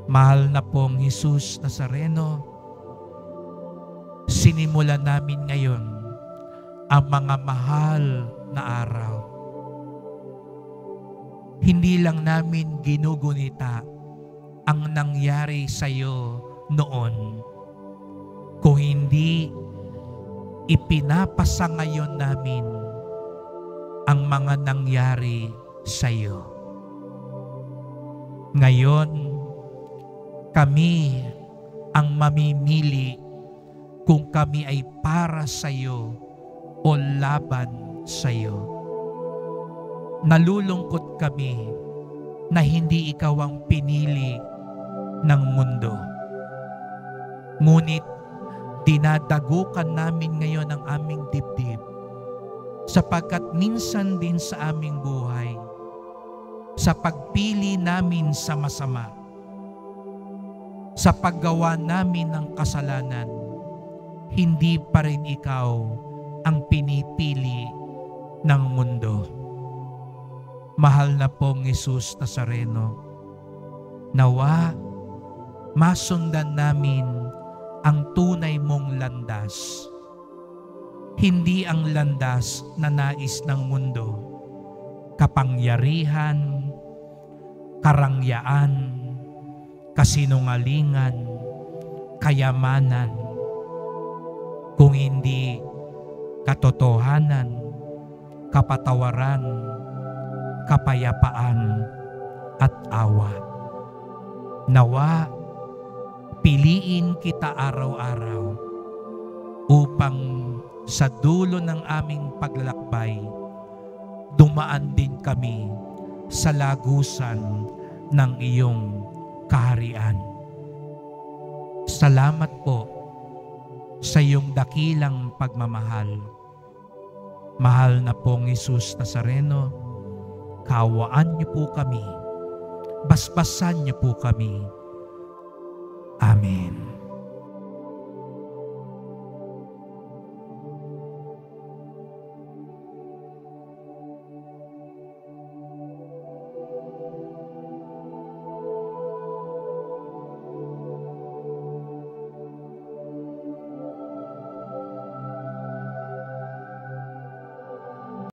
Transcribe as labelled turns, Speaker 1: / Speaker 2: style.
Speaker 1: Mahal na pong Jesus Nazareno, sinimulan namin ngayon ang mga mahal na araw. Hindi lang namin ginugunita ang nangyari sa iyo noon, kung hindi ipinapasa ngayon namin ang mga nangyari sa iyo. Ngayon, kami ang mamimili kung kami ay para sa iyo o laban sa iyo. Nalulungkot kami na hindi ikaw ang pinili ng mundo. Ngunit dinadagukan namin ngayon ang aming dibdib sapagkat minsan din sa aming buhay, sa pagpili namin sa masama, sa paggawa namin ng kasalanan, hindi pa rin ikaw ang pinipili ng mundo. Mahal na pong Jesus Nazareno, nawa masundan namin ang tunay mong landas, hindi ang landas na nais ng mundo, kapangyarihan, karangyaan, kasinungalingan, kayamanan, kung hindi katotohanan, kapatawaran, kapayapaan, at awa. Nawa, piliin kita araw-araw upang sa dulo ng aming paglalakbay, dumaan din kami sa lagusan ng iyong kaharian. Salamat po sa iyong dakilang pagmamahal. Mahal na pong Jesus Nazareno, kawaan niyo po kami, basbasan niyo po kami. Amen.